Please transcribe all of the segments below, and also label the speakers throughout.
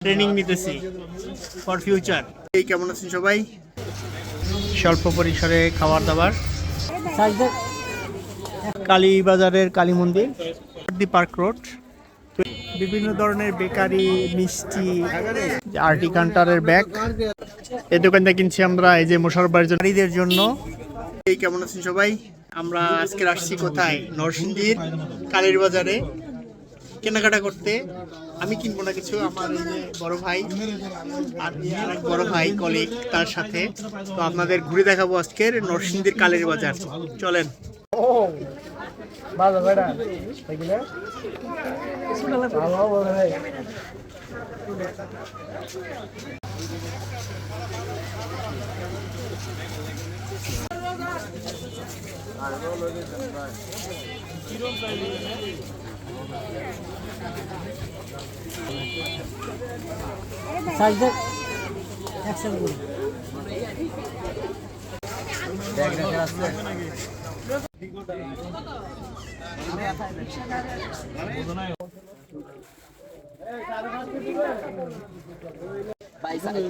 Speaker 1: Training নিতেছি for future. এই কেমন আছেন সবাই? স্বল্প পরিসরে খাবার দাবার। কালীবাজারের কালী মন্দির, দি পার্ক রোড। বিভিন্ন ধরনের বেকারি, মিষ্টি, আরটি কান্টারের ব্যাগ এই দোকানটা কিনছি আমরা। এই যে মোশাররফ নারীদের জন্য। এই কেমন আছেন সবাই? আমরা আজকে আসছি কোথায়? নরসিংদীর কালীর বাজারে কেনাকাটা করতে। আমি কিনবো না কিছু, আমার এই যে বড় ভাই আর এক বড় ভাই কলিগ তার সাথে। তো আপনাদের ঘুরে দেখাবো আজকের নরসিংদীর কালীর বাজার। চলেন।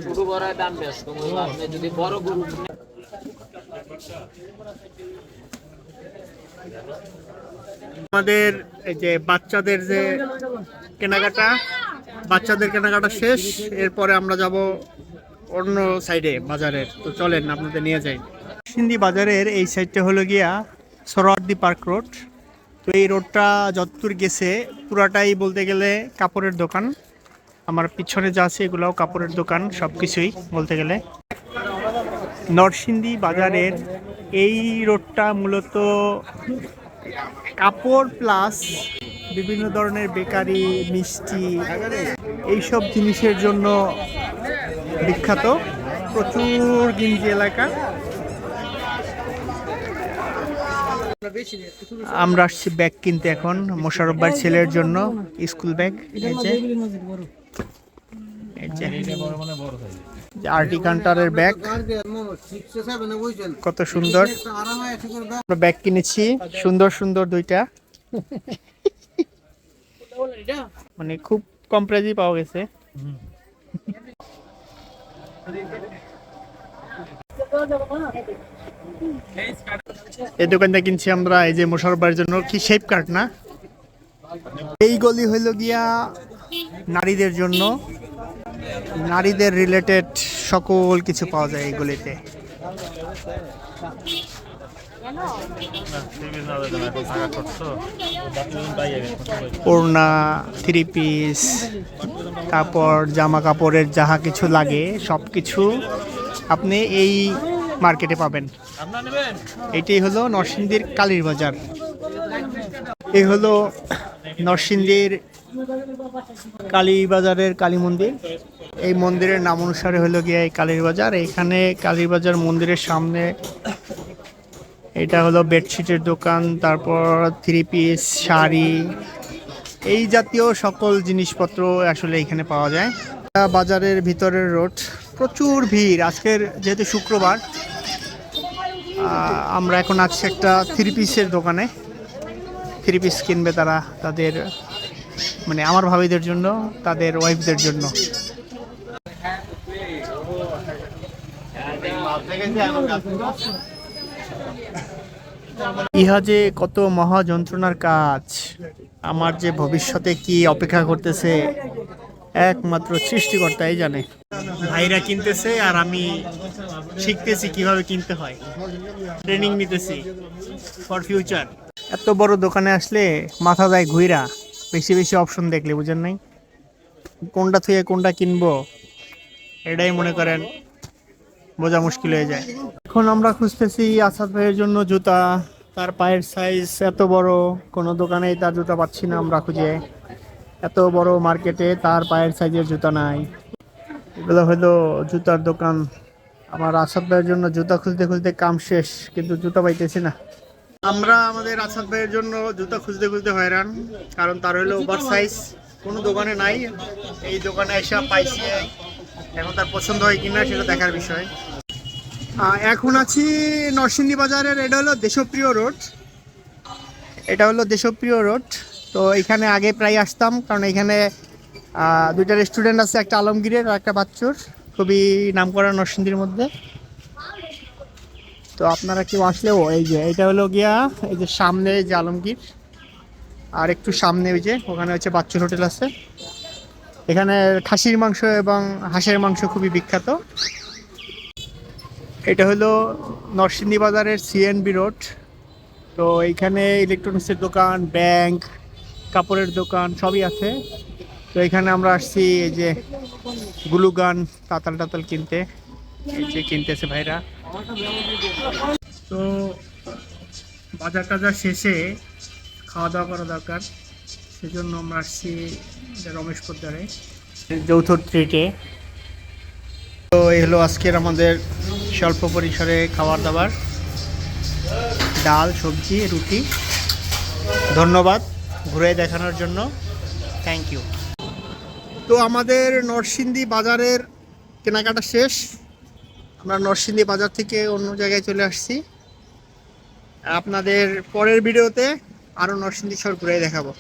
Speaker 2: ছোট বড় দাম বেশ কম, আপনি যদি বড় গরু
Speaker 1: আমাদের এই যে বাচ্চাদের যে কেনাকাটা শেষ। এরপরে আমরা যাব অন্য সাইডে বাজারের। তো চলেন আপনাদের নিয়ে যাই। সিন্ধি বাজারের এই সাইডটা হলো গিয়া সোহরাওয়ার্দী পার্ক রোড। তো এই রোডটা যতদূর গেছে পুরাটাই বলতে গেলে কাপড়ের দোকান। আমার পিছনে যা আছে এগুলাও কাপড়ের দোকান, সব কিছুই বলতে গেলে। নরসিংদী বাজারের এই রোডটা মূলত কাপড় প্লাস বিভিন্ন ধরনের বেকারি, মিষ্টি, এইসব জিনিসের জন্য বিখ্যাত। প্রচুর গিঞ্জি এলাকা। আমরা আসছি ব্যাগ কিনতে এখন মোশাররফ ভাইয়ের ছেলের জন্য স্কুল ব্যাগ। আরটি কান্টারের ব্যাগ, কত সুন্দর ব্যাগ কিনেছি। সুন্দর সুন্দর দুইটা, মানে খুব কম প্রাইজে পাওয়া গেছে। এই দোকানটা কিনছি আমরা এই যে মোশাররফ ভাইয়ের জন্য। কি শেপ কাট না? এই গলি হইল গিয়া নারীদের জন্য, নারীদের রিলেটেড সকল কিছু পাওয়া যায় এই গলিতে। ওড়না, থ্রি পিস, কাপড়, জামা কাপড়ের যাহা কিছু লাগে সব কিছু আপনি এই মার্কেটে পাবেন। এটাই হলো নরসিংদীর কালীর বাজার। এই হলো নরসিংদীর কালী বাজারের কালী মন্দির। এই মন্দিরের নাম অনুসারে হলো গিয়ে এই কালীর বাজার। এখানে কালীর বাজার মন্দিরের সামনে এটা হলো বেডশিটের দোকান, তারপর থ্রি পিস, শাড়ি, এই জাতীয় সকল জিনিসপত্র আসলে এখানে পাওয়া যায়। বাজারের ভিতরের রোড, প্রচুর ভিড়। আজকের যেহেতু শুক্রবার, আমরা এখন আছি একটা থ্রি পিসের দোকানে। থ্রি পিস কিনবে তারা তাদের, মানে আমার ভাবিদের জন্য, তাদের ওয়াইফদের জন্য। ইহা যে কত মহা যন্ত্রণার কাজ, আমার যে ভবিষ্যতে কি অপেক্ষা করতেছে একমাত্র সৃষ্টিকর্তাই জানে। ভাইরা কিনতেছে আর আমি শিখতেছি কিভাবে কিনতে হয়। ট্রেনিং নিতেছি ফর ফিউচার। এত বড় দোকানে আসলে মাথা যায় ঘুইরা, বেশি বেশি অপশন দেখলে, বুঝেন নাই কোনটা থেকে কোনটা কিনবো, এটাই মনে করেন বোঝা মুশকিল হয়ে যায়। এখন আমরা খুঁজতেছি আসাদ ভাইয়ের জন্য জুতা। তার পায়ের সাইজ এত বড়, কোনো দোকানেই তার জুতা পাচ্ছি না আমরা খুঁজে। এত বড় মার্কেটে তার পায়ের সাইজের জুতা নাই। এগুলো হলো জুতার দোকান। আমার আসাদ ভাইয়ের জন্য জুতা খুঁজতে খুঁজতে কাম শেষ, কিন্তু জুতা পাইতেছি না। আমরা আমাদের আসাদ ভাইয়ের জন্য জুতা খুঁজতে খুঁজতে হয়রান, কারণ তার হলো ওভার সাইজ, কোনো দোকানে নাই। এই দোকানে এসে পাইছি, এখন তার পছন্দ হয় কিনা সেটা দেখার বিষয়। এখন আছি নরসিংদী বাজারের, এটা হলো দেশপ্রিয় রোড। তো এখানে আগে প্রায় আসতাম, কারণ এখানে দুইটা রেস্টুরেন্ট আছে, একটা আলমগীরের আর একটা বাচ্চুর, খুবই নামকরা নরসিংদীর মধ্যে। তো আপনারা কেউ আসলেও এই যে এটা হলো গিয়া এই যে সামনে যে আলমগীর, আর একটু সামনে ওই যে ওখানে হচ্ছে বাচ্চুর হোটেল আছে। এখানে খাসির মাংস এবং হাঁসের মাংস খুবই বিখ্যাত। এটা হলো নরসিংদী বাজারের সিএনবি রোড। তো এইখানে ইলেকট্রনিক্সের দোকান, ব্যাংক, কাপড়ের দোকান সবই আছে। তো এখানে আমরা আসছি এই যে গ্লুগান, তাতাল টাতাল কিনতে, এই যে কিনতেছে ভাইরা। তো বাজার টাজার শেষে খাওয়া দাওয়া করা দরকার, সেজন্য আমরা আসছি রমেশ পোদ্দারে যৌথ ট্রিটে। তো এই হলো আজকের আমাদের স্বল্প পরিসরে খাবার দাবার, ডাল, সবজি, রুটি। ধন্যবাদ ঘুরে দেখানোর জন্য, থ্যাংক ইউ। তো আমাদের নরসিংদী বাজারের কেনাকাটা শেষ। আমরা নরসিংদী বাজার থেকে অন্য জায়গায় চলে আসছি। আপনাদের পরের ভিডিওতে আরও নরসিংদী শহর ঘুরে দেখাবো।